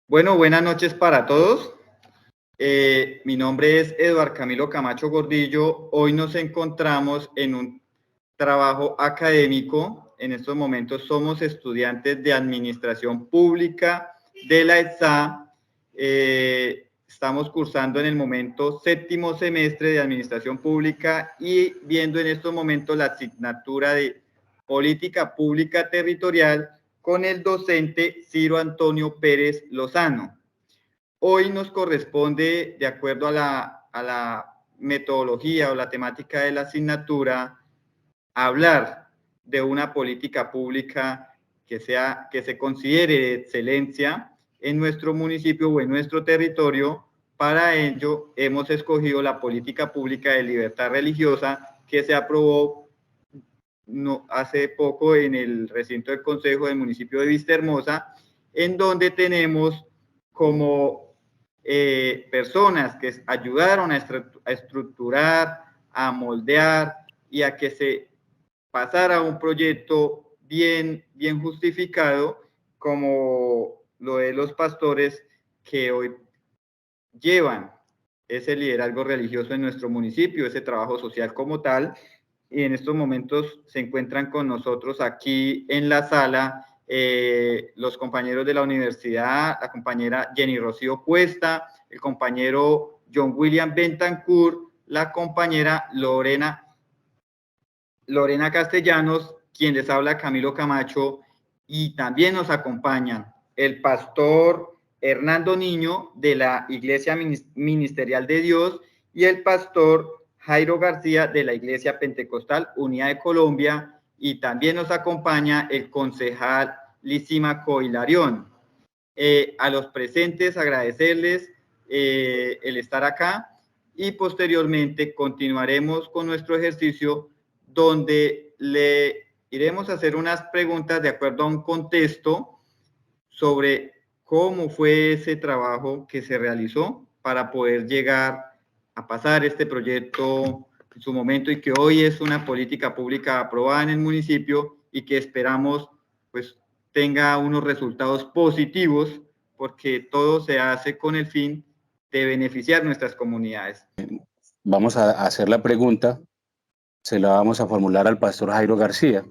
Bueno, buenas noches para todos. Mi nombre es Eduardo Camilo Camacho Gordillo. Hoy nos encontramos en un trabajo académico. En estos momentos somos estudiantes de Administración Pública de la ESA. Estamos cursando en el momento séptimo semestre de Administración Pública y viendo en estos momentos la asignatura de Política Pública Territorial con el docente Ciro Antonio Pérez Lozano. Hoy nos corresponde, de acuerdo a la metodología o la temática de la asignatura, hablar de una política pública que se considere de excelencia en nuestro municipio o en nuestro territorio. Para ello hemos escogido la política pública de libertad religiosa que se aprobó hace poco en el recinto del Consejo del municipio de Vistahermosa, en donde tenemos como personas que ayudaron a estructurar, a moldear y a que se pasara un proyecto bien justificado, como lo de los pastores que hoy llevan ese liderazgo religioso en nuestro municipio, ese trabajo social como tal. Y en estos momentos se encuentran con nosotros aquí en la sala los compañeros de la universidad, la compañera Jenny Rocío Cuesta, el compañero John William Bentancur, la compañera Lorena Castellanos, quien les habla Camilo Camacho, y también nos acompañan el pastor Hernando Niño de la Iglesia Ministerial de Dios y el pastor Jairo García de la Iglesia Pentecostal Unida de Colombia, y también nos acompaña el concejal Lisímaco Hilarión. A los presentes agradecerles el estar acá y posteriormente continuaremos con nuestro ejercicio donde le iremos a hacer unas preguntas de acuerdo a un contexto sobre cómo fue ese trabajo que se realizó para poder llegar a pasar este proyecto en su momento y que hoy es una política pública aprobada en el municipio y que esperamos pues tenga unos resultados positivos, porque todo se hace con el fin de beneficiar nuestras comunidades. Vamos a hacer la pregunta, se la vamos a formular al pastor Jairo García.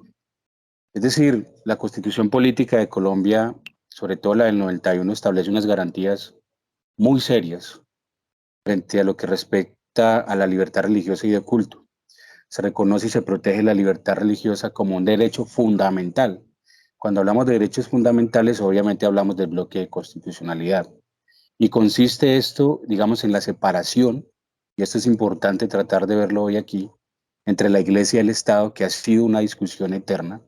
Es decir, la Constitución Política de Colombia, sobre todo la del 91, establece unas garantías muy serias frente a lo que respecta a la libertad religiosa y de culto. Se reconoce y se protege la libertad religiosa como un derecho fundamental. Cuando hablamos de derechos fundamentales, obviamente hablamos del bloque de constitucionalidad. Y consiste esto, digamos, en la separación, y esto es importante tratar de verlo hoy aquí, entre la Iglesia y el Estado, que ha sido una discusión eterna,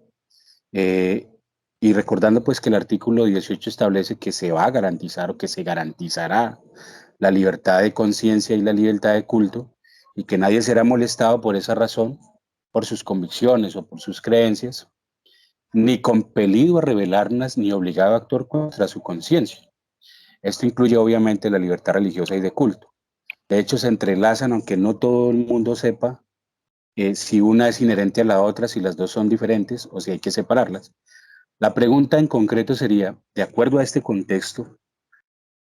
y recordando pues que el artículo 18 establece que se va a garantizar o que se garantizará la libertad de conciencia y la libertad de culto, y que nadie será molestado por esa razón, por sus convicciones o por sus creencias, ni compelido a rebelarlas ni obligado a actuar contra su conciencia. Esto incluye obviamente la libertad religiosa y de culto. De hecho, se entrelazan, aunque no todo el mundo sepa si una es inherente a la otra, si las dos son diferentes o si hay que separarlas. La pregunta en concreto sería, de acuerdo a este contexto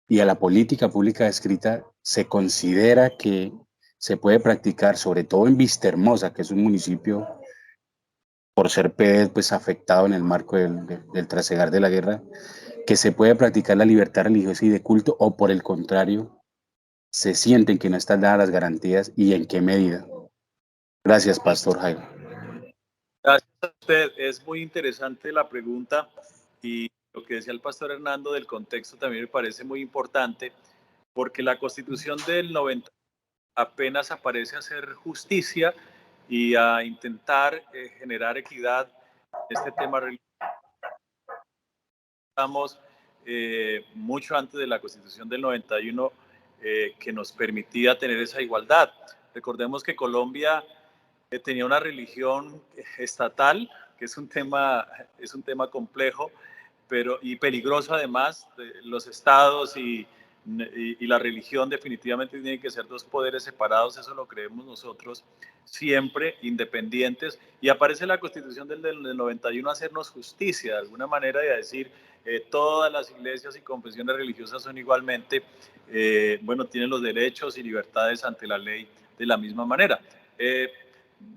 y a la política pública descrita, ¿se considera que se puede practicar, sobre todo en Vistahermosa, que es un municipio, por ser pues, afectado en el marco del trasegar de la guerra, que se puede practicar la libertad religiosa y de culto, o por el contrario, se sienten que no están dadas las garantías y en qué medida? Gracias, Pastor Jairo. Gracias a usted. Es muy interesante la pregunta, y lo que decía el pastor Hernando del contexto también me parece muy importante, porque la Constitución del 90 apenas aparece a hacer justicia y a intentar generar equidad en este tema religioso. Estamos mucho antes de la Constitución del 91 que nos permitía tener esa igualdad. Recordemos que Colombia tenía una religión estatal, que es un tema complejo y peligroso además. Los estados y y la religión definitivamente tiene que ser dos poderes separados, eso lo creemos nosotros siempre, independientes, y aparece la Constitución del 91 a hacernos justicia de alguna manera y a decir todas las iglesias y confesiones religiosas son igualmente, bueno, tienen los derechos y libertades ante la ley de la misma manera.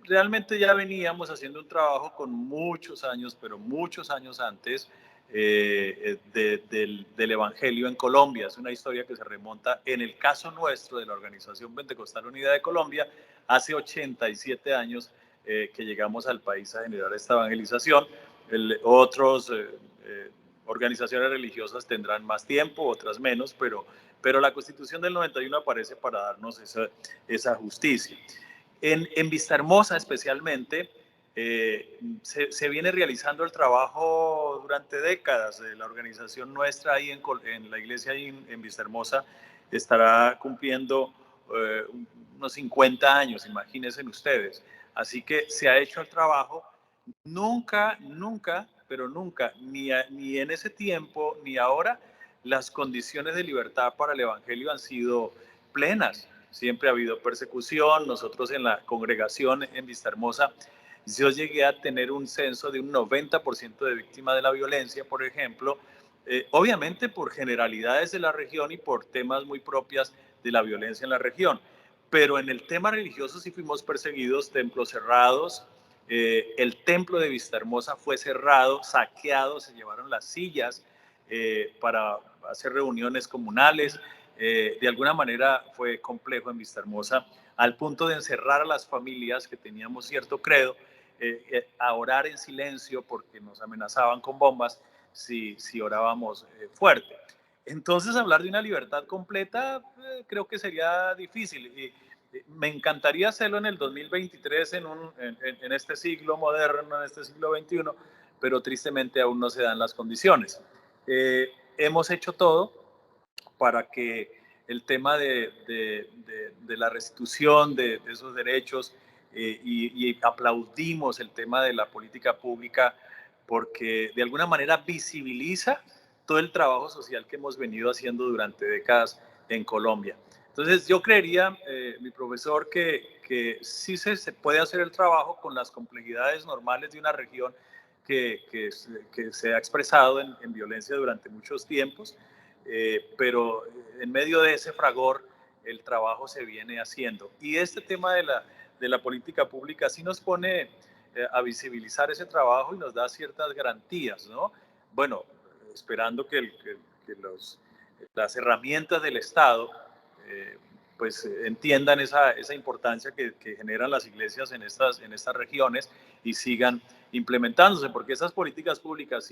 Realmente ya veníamos haciendo un trabajo con muchos años, pero muchos años antes, del Evangelio en Colombia. Es una historia que se remonta, en el caso nuestro de la Organización Pentecostal Unida de Colombia, hace 87 años que llegamos al país a generar esta evangelización. Otros organizaciones religiosas tendrán más tiempo, otras menos, pero la Constitución del 91 aparece para darnos esa justicia. En Vistahermosa especialmente, se viene realizando el trabajo durante décadas. La organización nuestra ahí en la iglesia ahí en Vistahermosa estará cumpliendo unos 50 años, imagínense ustedes. Así que se ha hecho el trabajo. Nunca, pero nunca, ni en ese tiempo ni ahora, las condiciones de libertad para el evangelio han sido plenas. Siempre ha habido persecución. Nosotros en la congregación en Vistahermosa, yo llegué a tener un censo de un 90% de víctimas de la violencia, por ejemplo, obviamente por generalidades de la región y por temas muy propias de la violencia en la región. Pero en el tema religioso sí fuimos perseguidos, templos cerrados. El templo de Vistahermosa fue cerrado, saqueado, se llevaron las sillas para hacer reuniones comunales. De alguna manera fue complejo en Vistahermosa, al punto de encerrar a las familias que teníamos cierto credo, a orar en silencio porque nos amenazaban con bombas si orábamos fuerte. Entonces, hablar de una libertad completa creo que sería difícil. Y me encantaría hacerlo en el 2023, en este siglo moderno, en este siglo XXI, pero tristemente aún no se dan las condiciones. Hemos hecho todo para que el tema de la restitución de esos derechos y aplaudimos el tema de la política pública porque de alguna manera visibiliza todo el trabajo social que hemos venido haciendo durante décadas en Colombia. Entonces yo creería, mi profesor, que sí se puede hacer el trabajo con las complejidades normales de una región que se ha expresado en violencia durante muchos tiempos, pero en medio de ese fragor el trabajo se viene haciendo. Y este tema de la política pública sí nos pone a visibilizar ese trabajo y nos da ciertas garantías, ¿no? Bueno, esperando que las herramientas del Estado pues entiendan esa importancia que generan las iglesias en estas regiones y sigan implementándose, porque esas políticas públicas,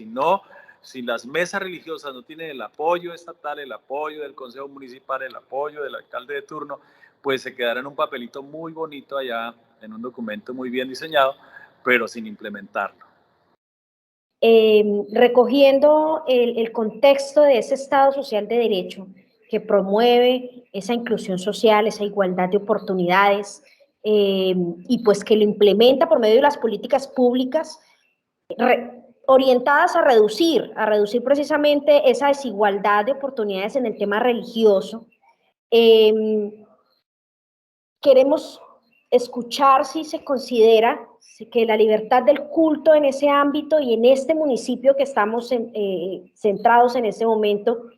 si las mesas religiosas no tienen el apoyo estatal, el apoyo del Consejo Municipal, el apoyo del alcalde de turno, pues se quedará en un papelito muy bonito allá, en un documento muy bien diseñado, pero sin implementarlo. Recogiendo el contexto de ese Estado social de derecho que promueve esa inclusión social, esa igualdad de oportunidades, y pues que lo implementa por medio de las políticas públicas orientadas a reducir precisamente esa desigualdad de oportunidades en el tema religioso. Queremos escuchar si se considera que la libertad del culto en ese ámbito y en este municipio que estamos centrados en este momento,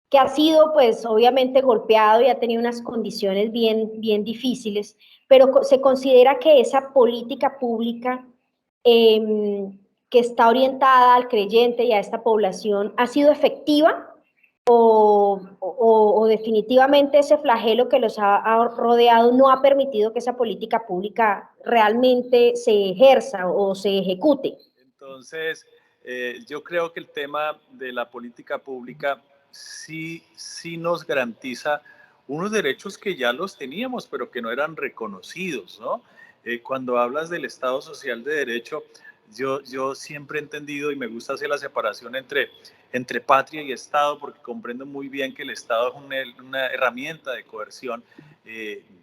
que ha sido pues obviamente golpeado y ha tenido unas condiciones bien difíciles, pero se considera que esa política pública que está orientada al creyente y a esta población ha sido efectiva o definitivamente ese flagelo que los ha rodeado no ha permitido que esa política pública realmente se ejerza o se ejecute. Entonces, yo creo que el tema de la política pública sí nos garantiza unos derechos que ya los teníamos, pero que no eran reconocidos, ¿no? Cuando hablas del Estado Social de Derecho, yo siempre he entendido y me gusta hacer la separación entre patria y Estado, porque comprendo muy bien que el Estado es una herramienta de coerción,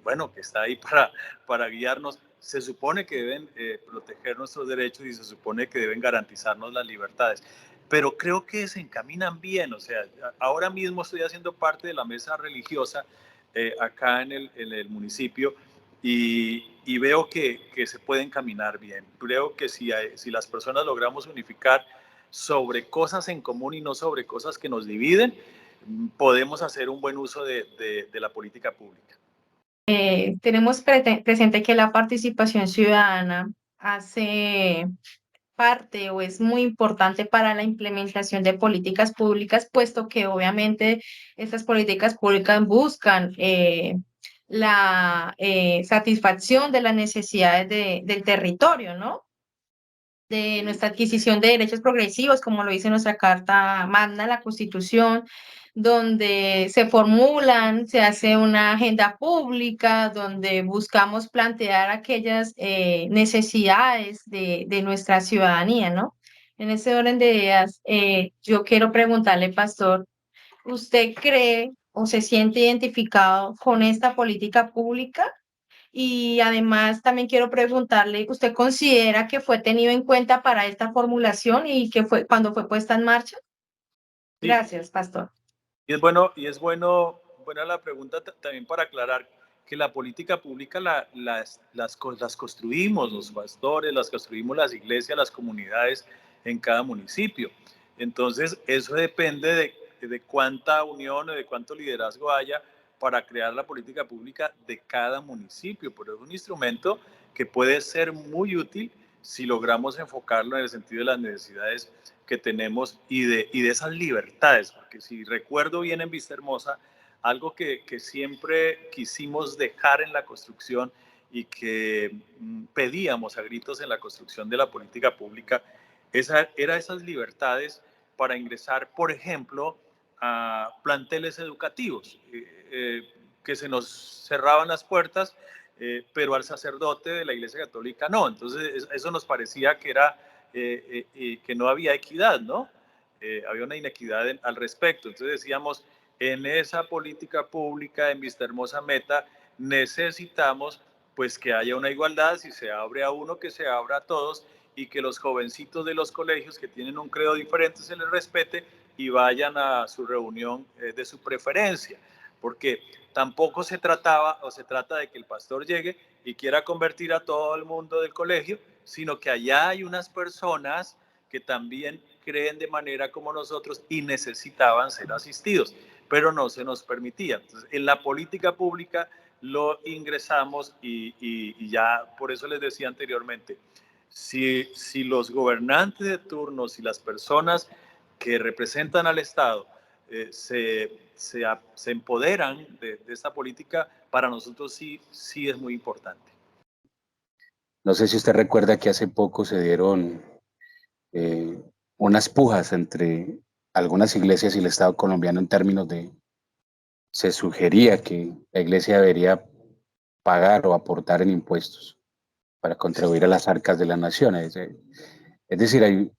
bueno, que está ahí para guiarnos. Se supone que deben proteger nuestros derechos y se supone que deben garantizarnos las libertades. pero creo que se encaminan bien. O sea, ahora mismo estoy haciendo parte de la mesa religiosa acá en el municipio y veo que se pueden caminar bien. Creo que si las personas logramos unificar sobre cosas en común y no sobre cosas que nos dividen, podemos hacer un buen uso de la política pública. Tenemos presente que la participación ciudadana hace parte o es muy importante para la implementación de políticas públicas, puesto que obviamente estas políticas públicas buscan la satisfacción de las necesidades del territorio, ¿no? De nuestra adquisición de derechos progresivos, como lo dice nuestra Carta Magna, la Constitución, donde se formulan, se hace una agenda pública, donde buscamos plantear aquellas necesidades de nuestra ciudadanía, ¿no? En ese orden de ideas, yo quiero preguntarle, Pastor, ¿usted cree o se siente identificado con esta política pública? Y además también quiero preguntarle, ¿usted considera que fue tenido en cuenta para esta formulación y que fue cuando fue puesta en marcha? Sí. Gracias, Pastor. Y es buena la pregunta también para aclarar que la política pública las construimos los pastores, las construimos las iglesias, las comunidades en cada municipio. Entonces, eso depende de cuánta unión o de cuánto liderazgo haya para crear la política pública de cada municipio. Pero es un instrumento que puede ser muy útil si logramos enfocarlo en el sentido de las necesidades que tenemos y de esas libertades, porque si recuerdo bien en Vistahermosa, algo que siempre quisimos dejar en la construcción y que pedíamos a gritos en la construcción de la política pública, era esas libertades para ingresar, por ejemplo, a planteles educativos, que se nos cerraban las puertas, pero al sacerdote de la Iglesia Católica no. Entonces eso nos parecía que era que no había equidad, ¿no? Había una inequidad al respecto. Entonces decíamos, en esa política pública, en Vistahermosa Meta, necesitamos pues que haya una igualdad, si se abre a uno, que se abra a todos y que los jovencitos de los colegios que tienen un credo diferente se les respete y vayan a su reunión de su preferencia, porque tampoco se trataba o se trata de que el pastor llegue y quiera convertir a todo el mundo del colegio, sino que allá hay unas personas que también creen de manera como nosotros y necesitaban ser asistidos, pero no se nos permitía. Entonces, en la política pública lo ingresamos y ya por eso les decía anteriormente, si los gobernantes de turno, si las personas que representan al Estado se empoderan de esta política, para nosotros sí es muy importante. No sé si usted recuerda que hace poco se dieron unas pujas entre algunas iglesias y el Estado colombiano en términos de, se sugería que la iglesia debería pagar o aportar en impuestos para contribuir a las arcas de la nación. Es decir, el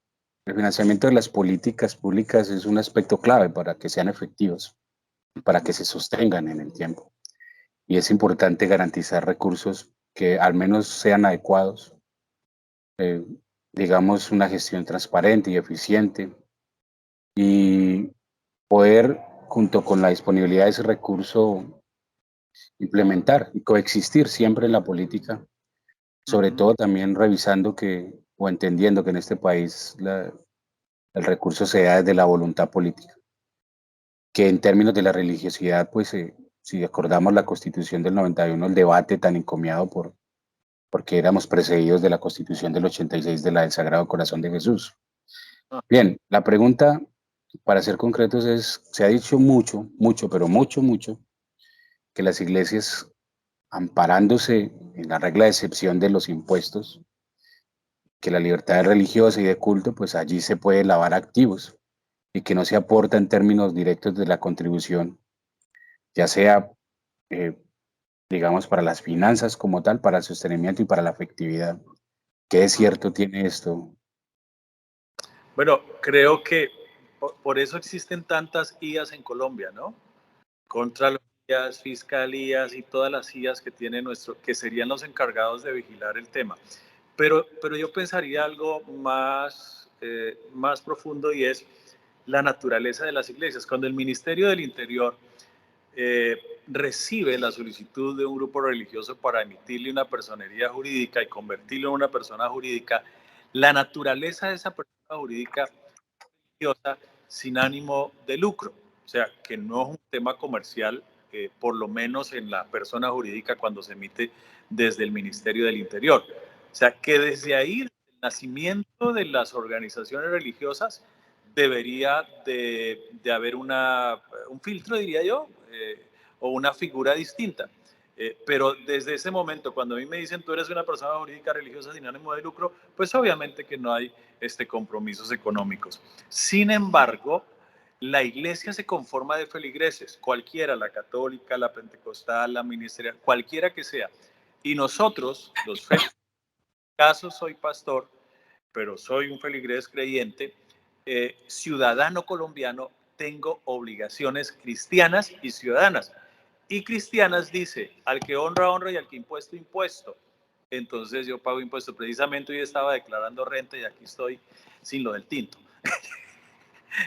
financiamiento de las políticas públicas es un aspecto clave para que sean efectivos, para que se sostengan en el tiempo. Y es importante garantizar recursos que al menos sean adecuados, digamos, una gestión transparente y eficiente, y poder, junto con la disponibilidad de ese recurso, implementar y coexistir siempre en la política, sobre todo también revisando que o entendiendo que en este país el recurso se da desde la voluntad política, que en términos de la religiosidad, pues si acordamos la Constitución del 91, el debate tan encomiado porque éramos precedidos de la Constitución del 86 de la del Sagrado Corazón de Jesús. Bien, la pregunta, para ser concretos, se ha dicho mucho, pero mucho, que las iglesias, amparándose en la regla de excepción de los impuestos, que la libertad religiosa y de culto, pues allí se puede lavar activos y que no se aporta en términos directos de la contribución, ya sea, digamos, para las finanzas como tal, para el sostenimiento y para la afectividad. ¿Qué es cierto tiene esto? Bueno, creo que por eso existen tantas IAs en Colombia, ¿no? Contralorías, fiscalías y todas las IAs que tiene que serían los encargados de vigilar el tema. Pero yo pensaría algo más más profundo, y es la naturaleza de las iglesias. Cuando el Ministerio del Interior recibe la solicitud de un grupo religioso para emitirle una personería jurídica y convertirlo en una persona jurídica, la naturaleza de esa persona jurídica religiosa sin ánimo de lucro, o sea, que no es un tema comercial, por lo menos en la persona jurídica cuando se emite desde el Ministerio del Interior. O sea, que desde ahí, el nacimiento de las organizaciones religiosas, debería de haber un filtro, diría yo, o una figura distinta. Pero desde ese momento, cuando a mí me dicen tú eres una persona jurídica religiosa sin ánimo de lucro, pues obviamente que no hay compromisos económicos. Sin embargo, la iglesia se conforma de feligreses, cualquiera, la católica, la pentecostal, la ministerial, cualquiera que sea. Y nosotros, los feligreses, en este caso soy pastor, pero soy un feligrés creyente, ciudadano colombiano, tengo obligaciones cristianas y ciudadanas. Y cristianas dice, al que honra, honra, y al que impuesto, impuesto. Entonces yo pago impuesto. Precisamente hoy estaba declarando renta y aquí estoy sin lo del tinto.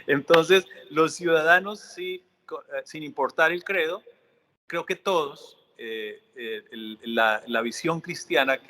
Entonces, los ciudadanos, sí, sin importar el credo, creo que todos, la visión cristiana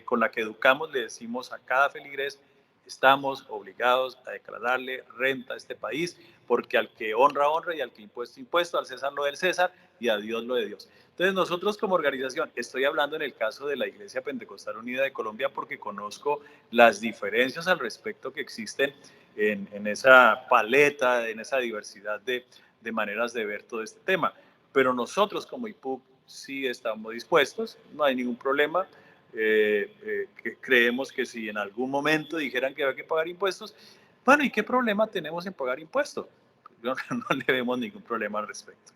con la que educamos, le decimos a cada feligrés, estamos obligados a declararle renta a este país, porque al que honra, honra, y al que impuesto, impuesto, al César lo del César y a Dios lo de Dios. Entonces nosotros como organización, estoy hablando en el caso de la Iglesia Pentecostal Unida de Colombia porque conozco las diferencias al respecto que existen en esa paleta, en esa diversidad de maneras de ver todo este tema. Pero nosotros como IPUC sí estamos dispuestos, no hay ningún problema. Creemos que si en algún momento dijeran que hay que pagar impuestos, bueno, ¿y qué problema tenemos en pagar impuestos? No le vemos ningún problema al respecto.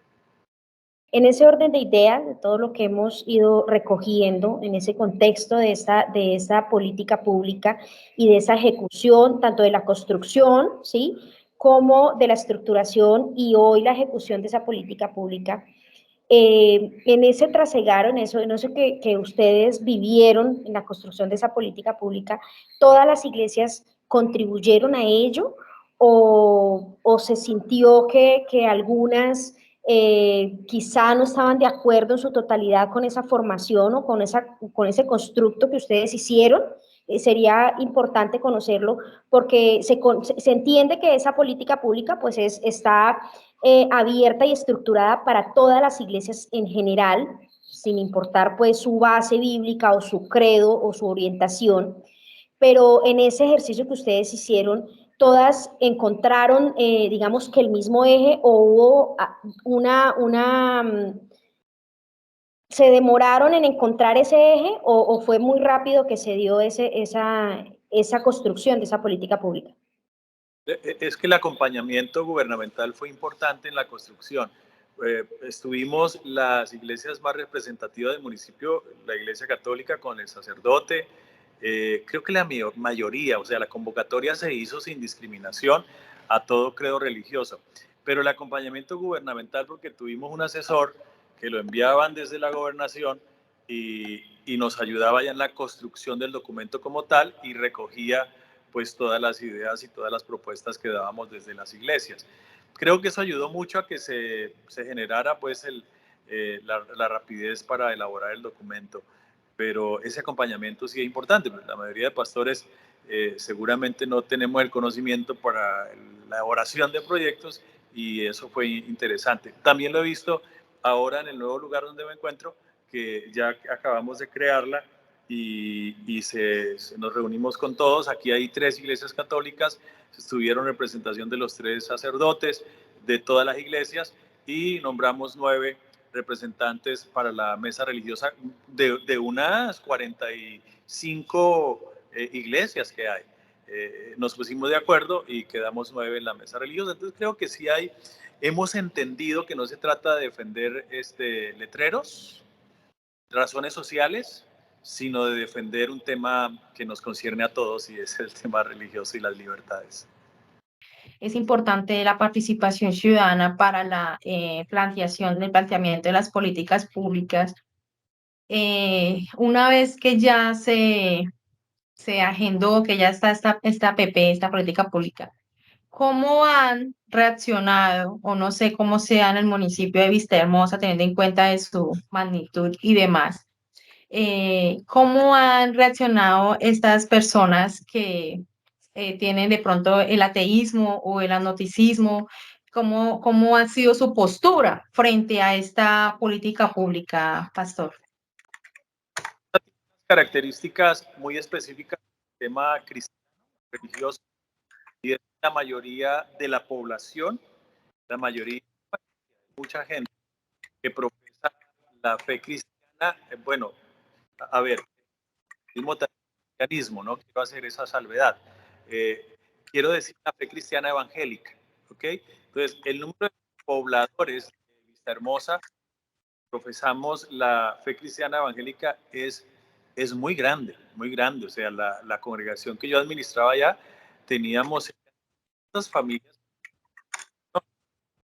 En ese orden de ideas, de todo lo que hemos ido recogiendo en ese contexto de esa política pública y de esa ejecución, tanto de la construcción, ¿sí?, como de la estructuración y hoy la ejecución de esa política pública, en ese trasegar, en eso que ustedes vivieron en la construcción de esa política pública, ¿todas las iglesias contribuyeron a ello o se sintió que algunas quizá no estaban de acuerdo en su totalidad con esa formación o con ese constructo que ustedes hicieron? Sería importante conocerlo porque se entiende que esa política pública pues está abierta y estructurada para todas las iglesias en general, sin importar pues su base bíblica o su credo o su orientación, pero en ese ejercicio que ustedes hicieron, todas encontraron, digamos que el mismo eje o hubo ¿se demoraron en encontrar ese eje o fue muy rápido que se dio esa construcción de esa política pública? Es que el acompañamiento gubernamental fue importante en la construcción. Estuvimos las iglesias más representativas del municipio, la iglesia católica con el sacerdote, creo que la mayoría, o sea, la convocatoria se hizo sin discriminación a todo credo religioso, pero el acompañamiento gubernamental, porque tuvimos un asesor que lo enviaban desde la gobernación y nos ayudaba ya en la construcción del documento como tal y recogía pues todas las ideas y todas las propuestas que dábamos desde las iglesias. Creo que eso ayudó mucho a que se generara pues la rapidez para elaborar el documento, pero ese acompañamiento sí es importante, porque la mayoría de pastores seguramente no tenemos el conocimiento para la elaboración de proyectos y eso fue interesante. También lo he visto ahora en el nuevo lugar donde me encuentro, que ya acabamos de crearla, y nos reunimos con todos. Aquí hay 3 iglesias católicas, estuvieron representación de los 3 sacerdotes de todas las iglesias y nombramos 9 representantes para la mesa religiosa de unas 45 iglesias que hay. Nos pusimos de acuerdo y quedamos 9 en la mesa religiosa. Entonces creo que sí hemos entendido que no se trata de defender letreros, razones sociales, sino de defender un tema que nos concierne a todos y es el tema religioso y las libertades. Es importante la participación ciudadana para la el planteamiento de las políticas públicas. Una vez que ya se se agendó, que ya está esta PP, esta política pública. ¿Cómo han reaccionado, o no sé cómo sea en el municipio de Vistahermosa, teniendo en cuenta de su magnitud y demás? ¿Cómo han reaccionado estas personas que tienen de pronto el ateísmo o el agnosticismo? ¿Cómo ha sido su postura frente a esta política pública, Pastor? Características muy específicas del tema cristiano, religioso, y es la mayoría de la población, la mayoría, mucha gente que profesa la fe cristiana, bueno, a ver, el cristianismo, no quiero hacer esa salvedad. Quiero decir la fe cristiana evangélica, ¿ok? Entonces, el número de pobladores de Vistahermosa, profesamos la fe cristiana evangélica, es muy grande, muy grande. O sea, la congregación que yo administraba allá, teníamos estas familias,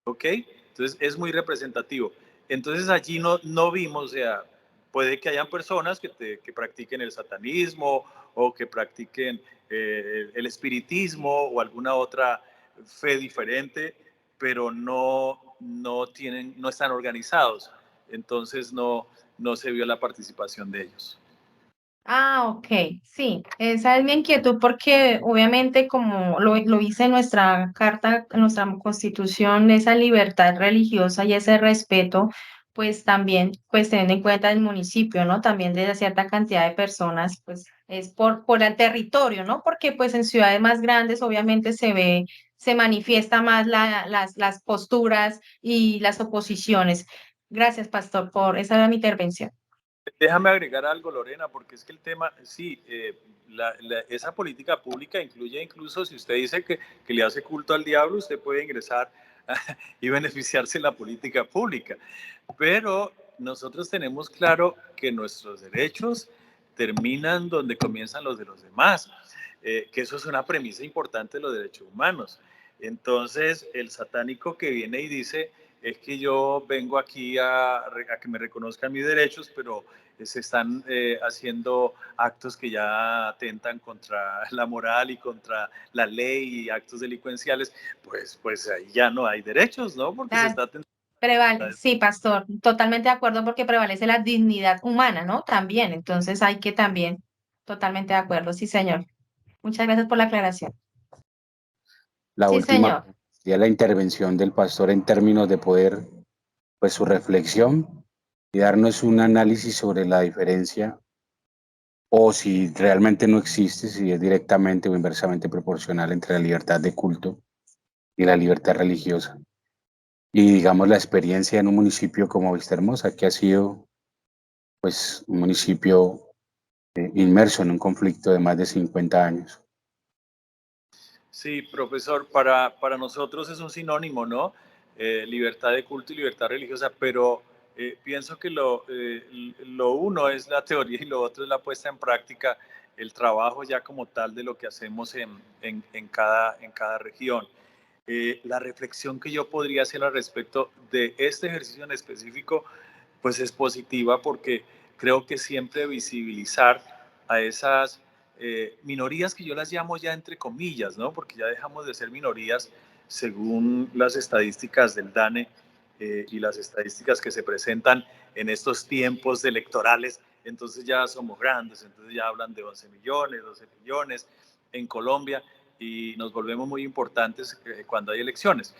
¿ok? Entonces, es muy representativo. Entonces, allí no vimos, o sea, puede que hayan personas que practiquen el satanismo o que practiquen el espiritismo o alguna otra fe diferente, pero no están organizados. Entonces no se vio la participación de ellos. Ah, ok, sí, esa es mi inquietud porque obviamente como lo dice nuestra carta, nuestra constitución, esa libertad religiosa y ese respeto, pues también, pues teniendo en cuenta el municipio, ¿no? También de cierta cantidad de personas, pues es por el territorio, ¿no? Porque pues en ciudades más grandes obviamente se manifiesta más las posturas y las oposiciones. Gracias, Pastor, esa era mi intervención. Déjame agregar algo, Lorena, porque es que el tema, sí, esa política pública incluye incluso, si usted dice que le hace culto al diablo, usted puede ingresar y beneficiarse de la política pública. Pero nosotros tenemos claro que nuestros derechos terminan donde comienzan los de los demás, que eso es una premisa importante de los derechos humanos. Entonces, el satánico que viene y dice, es que yo vengo aquí a que me reconozcan mis derechos, pero se están haciendo actos que ya atentan contra la moral y contra la ley y actos delincuenciales, pues ahí ya no hay derechos, ¿no? Porque se Ah, está atentando. sí, pastor, totalmente de acuerdo porque prevalece la dignidad humana, ¿no? También, entonces hay que también, totalmente de acuerdo, sí, señor. Muchas gracias por la aclaración. La Sí, última señor. sería la intervención del pastor en términos de poder, pues su reflexión y darnos un análisis sobre la diferencia o si realmente no existe, si es directamente o inversamente proporcional entre la libertad de culto y la libertad religiosa. Y digamos la experiencia en un municipio como Vistahermosa, que ha sido pues un municipio inmerso en un conflicto de más de 50 años. Sí, profesor, para nosotros es un sinónimo, ¿no? Libertad de culto y libertad religiosa, pero pienso que lo uno es la teoría y lo otro es la puesta en práctica, el trabajo ya como tal de lo que hacemos en cada región. La reflexión que yo podría hacer al respecto de este ejercicio en específico, pues es positiva porque creo que siempre visibilizar a esas minorías que yo las llamo ya entre comillas, ¿no? Porque ya dejamos de ser minorías según las estadísticas del DANE y las estadísticas que se presentan en estos tiempos electorales, entonces ya somos grandes, entonces ya hablan de 11 millones, 12 millones en Colombia y nos volvemos muy importantes cuando hay elecciones.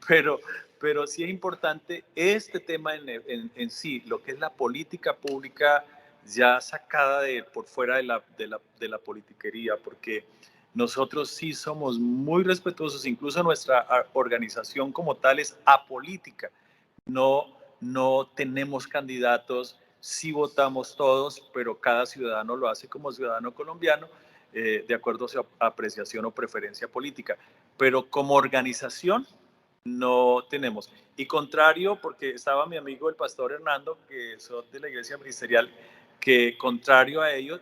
pero, pero sí es importante este tema en sí, lo que es la política pública ya sacada por fuera de la politiquería, porque nosotros sí somos muy respetuosos, incluso nuestra organización como tal es apolítica, no tenemos candidatos, sí votamos todos, pero cada ciudadano lo hace como ciudadano colombiano, de acuerdo a su apreciación o preferencia política, pero como organización no tenemos. Y contrario, porque estaba mi amigo el pastor Hernando, que son de la iglesia ministerial, que contrario a ellos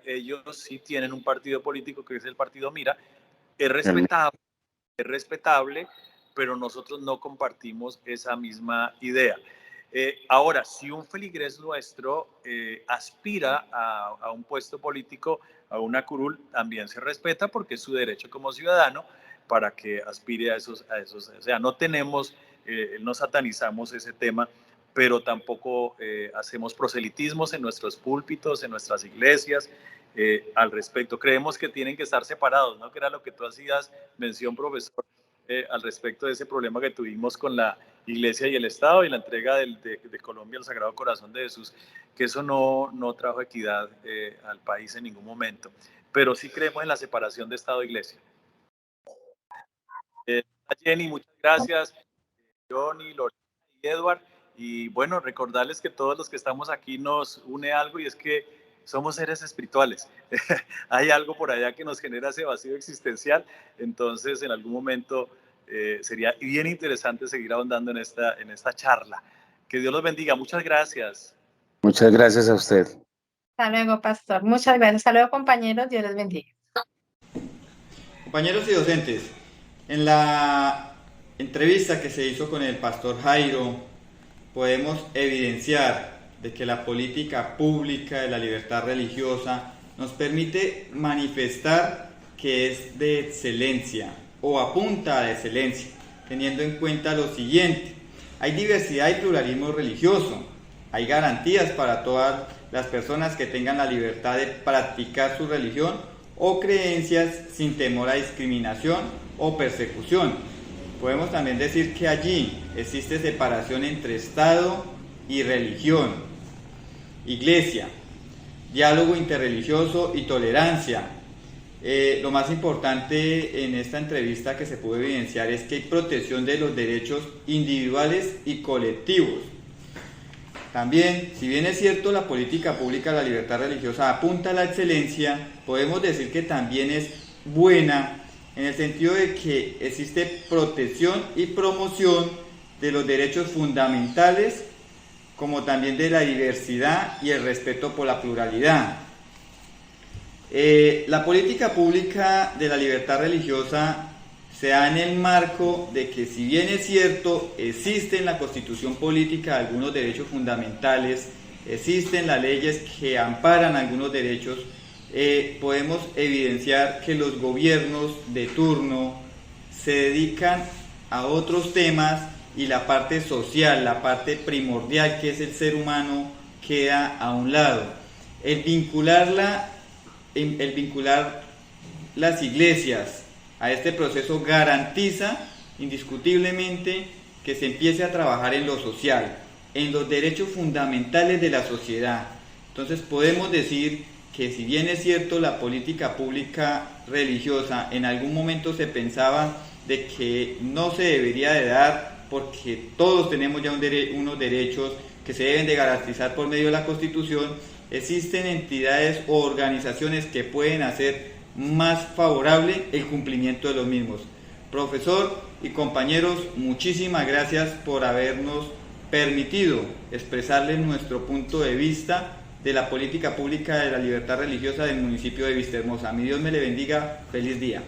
sí tienen un partido político que es el partido Mira, es respetable, pero nosotros no compartimos esa misma idea. Ahora, si un feligrés nuestro aspira a un puesto político, a una curul, también se respeta porque es su derecho como ciudadano para que aspire a esos, o sea, no tenemos, no satanizamos ese tema, pero tampoco hacemos proselitismos en nuestros púlpitos, en nuestras iglesias, al respecto. Creemos que tienen que estar separados, ¿no? Que era lo que tú hacías mención, profesor, al respecto de ese problema que tuvimos con la Iglesia y el Estado y la entrega de Colombia al Sagrado Corazón de Jesús, que eso no trajo equidad al país en ningún momento. Pero sí creemos en la separación de Estado e Iglesia. Jenny, muchas gracias. Johnny, Lorena y Edward. Y bueno, recordarles que todos los que estamos aquí nos une algo y es que somos seres espirituales. Hay algo por allá que nos genera ese vacío existencial. Entonces, en algún momento sería bien interesante seguir ahondando en esta charla. Que Dios los bendiga. Muchas gracias. Muchas gracias a usted. Hasta luego, pastor. Muchas gracias. Hasta luego, compañeros. Dios les bendiga. Compañeros y docentes, en la entrevista que se hizo con el pastor Jairo, podemos evidenciar de que la política pública de la libertad religiosa nos permite manifestar que es de excelencia o apunta a la excelencia, teniendo en cuenta lo siguiente: hay diversidad y pluralismo religioso, hay garantías para todas las personas que tengan la libertad de practicar su religión o creencias sin temor a discriminación o persecución. Podemos también decir que allí existe separación entre Estado y religión, iglesia, diálogo interreligioso y tolerancia. Lo más importante en esta entrevista que se pudo evidenciar es que hay protección de los derechos individuales y colectivos. También, si bien es cierto la política pública de la libertad religiosa apunta a la excelencia, podemos decir que también es buena en el sentido de que existe protección y promoción de los derechos fundamentales, como también de la diversidad y el respeto por la pluralidad. La política pública de la libertad religiosa se da en el marco de que, si bien es cierto, existe en la Constitución política algunos derechos fundamentales, existen las leyes que amparan algunos derechos, podemos evidenciar que los gobiernos de turno se dedican a otros temas y la parte social, la parte primordial que es el ser humano, queda a un lado. El vincular las iglesias a este proceso garantiza indiscutiblemente que se empiece a trabajar en lo social, en los derechos fundamentales de la sociedad. Entonces podemos decir que, si bien es cierto la política pública religiosa en algún momento se pensaba de que no se debería de dar porque todos tenemos ya unos derechos que se deben de garantizar por medio de la Constitución, existen entidades o organizaciones que pueden hacer más favorable el cumplimiento de los mismos. Profesor y compañeros, muchísimas gracias por habernos permitido expresarles nuestro punto de vista de la política pública de la libertad religiosa del municipio de Vistahermosa. Mi Dios me le bendiga. Feliz día.